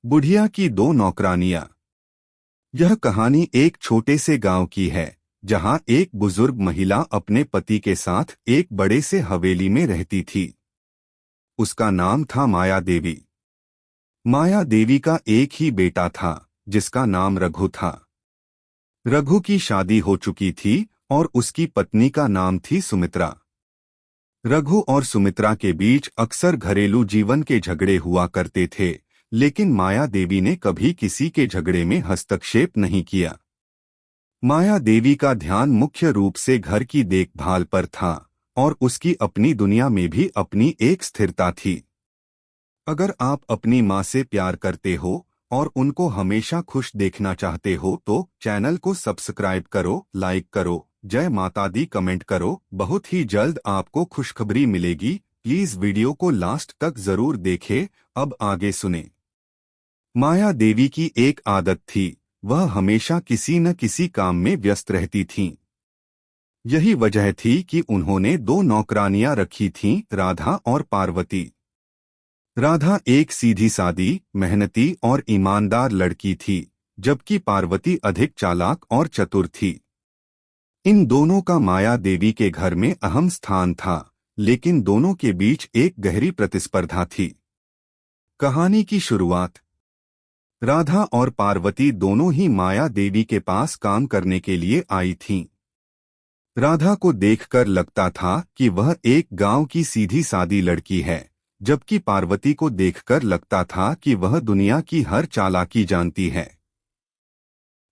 बुढ़िया की दो नौकरानियां। यह कहानी एक छोटे से गांव की है जहां एक बुजुर्ग महिला अपने पति के साथ एक बड़े से हवेली में रहती थी। उसका नाम था माया देवी। माया देवी का एक ही बेटा था जिसका नाम रघु था। रघु की शादी हो चुकी थी और उसकी पत्नी का नाम थी सुमित्रा। रघु और सुमित्रा के बीच अक्सर घरेलू जीवन के झगड़े हुआ करते थे, लेकिन माया देवी ने कभी किसी के झगड़े में हस्तक्षेप नहीं किया। माया देवी का ध्यान मुख्य रूप से घर की देखभाल पर था और उसकी अपनी दुनिया में भी अपनी एक स्थिरता थी। अगर आप अपनी माँ से प्यार करते हो और उनको हमेशा खुश देखना चाहते हो तो चैनल को सब्सक्राइब करो, लाइक करो, जय माता दी कमेंट करो। बहुत ही जल्द आपको खुशखबरी मिलेगी। प्लीज वीडियो को लास्ट तक जरूर देखें। अब आगे सुने। माया देवी की एक आदत थी, वह हमेशा किसी न किसी काम में व्यस्त रहती थीं। यही वजह थी कि उन्होंने दो नौकरानियां रखी थीं, राधा और पार्वती। राधा एक सीधी सादी, मेहनती और ईमानदार लड़की थी, जबकि पार्वती अधिक चालाक और चतुर थी। इन दोनों का माया देवी के घर में अहम स्थान था, लेकिन दोनों के बीच एक गहरी प्रतिस्पर्धा थी। कहानी की शुरुआत। राधा और पार्वती दोनों ही माया देवी के पास काम करने के लिए आई थीं। राधा को देखकर लगता था कि वह एक गांव की सीधी सादी लड़की है, जबकि पार्वती को देखकर लगता था कि वह दुनिया की हर चालाकी जानती है।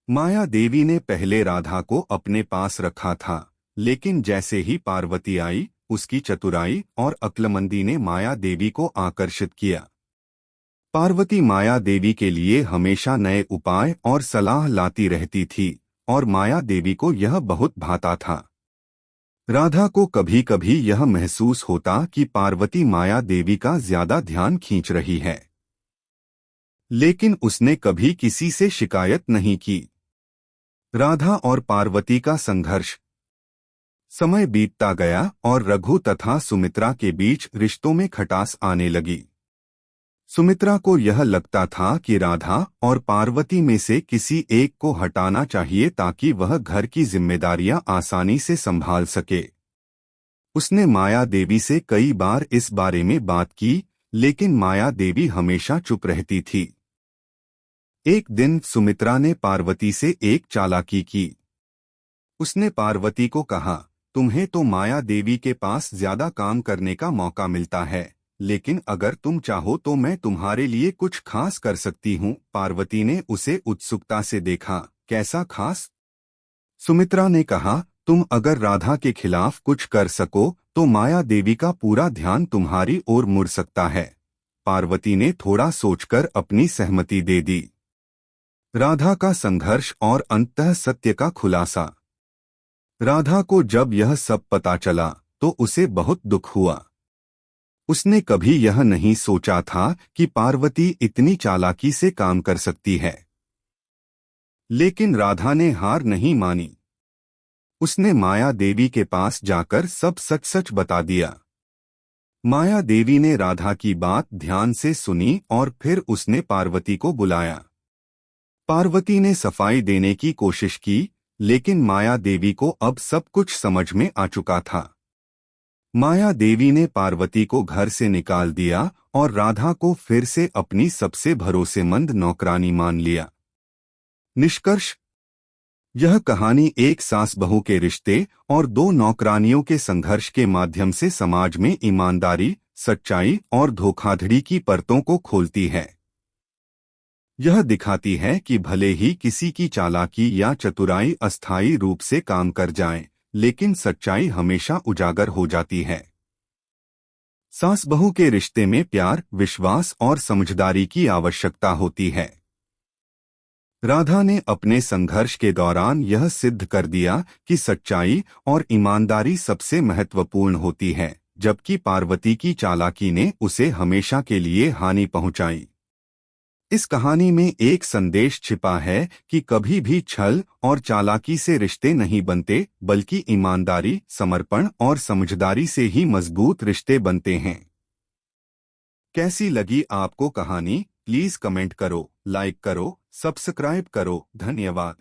माया देवी ने पहले राधा को अपने पास रखा था, लेकिन जैसे ही पार्वती आई, उसकी चतुराई और अक्लमंदी ने माया देवी को आकर्षित किया। पार्वती माया देवी के लिए हमेशा नए उपाय और सलाह लाती रहती थी और माया देवी को यह बहुत भाता था। राधा को कभी कभी यह महसूस होता कि पार्वती माया देवी का ज्यादा ध्यान खींच रही है, लेकिन उसने कभी किसी से शिकायत नहीं की। राधा और पार्वती का संघर्ष। समय बीतता गया और रघु तथा सुमित्रा के बीच रिश्तों में खटास आने लगी। सुमित्रा को यह लगता था कि राधा और पार्वती में से किसी एक को हटाना चाहिए ताकि वह घर की जिम्मेदारियां आसानी से संभाल सके। उसने माया देवी से कई बार इस बारे में बात की, लेकिन माया देवी हमेशा चुप रहती थी। एक दिन सुमित्रा ने पार्वती से एक चालाकी की। उसने पार्वती को कहा, तुम्हें तो माया देवी के पास ज्यादा काम करने का मौका मिलता है, लेकिन अगर तुम चाहो तो मैं तुम्हारे लिए कुछ खास कर सकती हूँ। पार्वती ने उसे उत्सुकता से देखा। कैसा खास? सुमित्रा ने कहा, तुम अगर राधा के खिलाफ कुछ कर सको तो माया देवी का पूरा ध्यान तुम्हारी ओर मुड़ सकता है। पार्वती ने थोड़ा सोचकर अपनी सहमति दे दी। राधा का संघर्ष और अंततः सत्य का खुलासा। राधा को जब यह सब पता चला तो उसे बहुत दुख हुआ। उसने कभी यह नहीं सोचा था कि पार्वती इतनी चालाकी से काम कर सकती है। लेकिन राधा ने हार नहीं मानी। उसने माया देवी के पास जाकर सब सच सच बता दिया। माया देवी ने राधा की बात ध्यान से सुनी और फिर उसने पार्वती को बुलाया। पार्वती ने सफाई देने की कोशिश की, लेकिन माया देवी को अब सब कुछ समझ में आ चुका था। माया देवी ने पार्वती को घर से निकाल दिया और राधा को फिर से अपनी सबसे भरोसेमंद नौकरानी मान लिया। निष्कर्ष। यह कहानी एक सास बहू के रिश्ते और दो नौकरानियों के संघर्ष के माध्यम से समाज में ईमानदारी, सच्चाई और धोखाधड़ी की परतों को खोलती है। यह दिखाती है कि भले ही किसी की चालाकी या चतुराई अस्थायी रूप से काम कर जाए, लेकिन सच्चाई हमेशा उजागर हो जाती है। सास बहू के रिश्ते में प्यार, विश्वास और समझदारी की आवश्यकता होती है। राधा ने अपने संघर्ष के दौरान यह सिद्ध कर दिया कि सच्चाई और ईमानदारी सबसे महत्वपूर्ण होती है, जबकि पार्वती की चालाकी ने उसे हमेशा के लिए हानि पहुंचाई। इस कहानी में एक संदेश छिपा है कि कभी भी छल और चालाकी से रिश्ते नहीं बनते, बल्कि ईमानदारी, समर्पण और समझदारी से ही मजबूत रिश्ते बनते हैं। कैसी लगी आपको कहानी? प्लीज कमेंट करो, लाइक करो, सब्सक्राइब करो। धन्यवाद।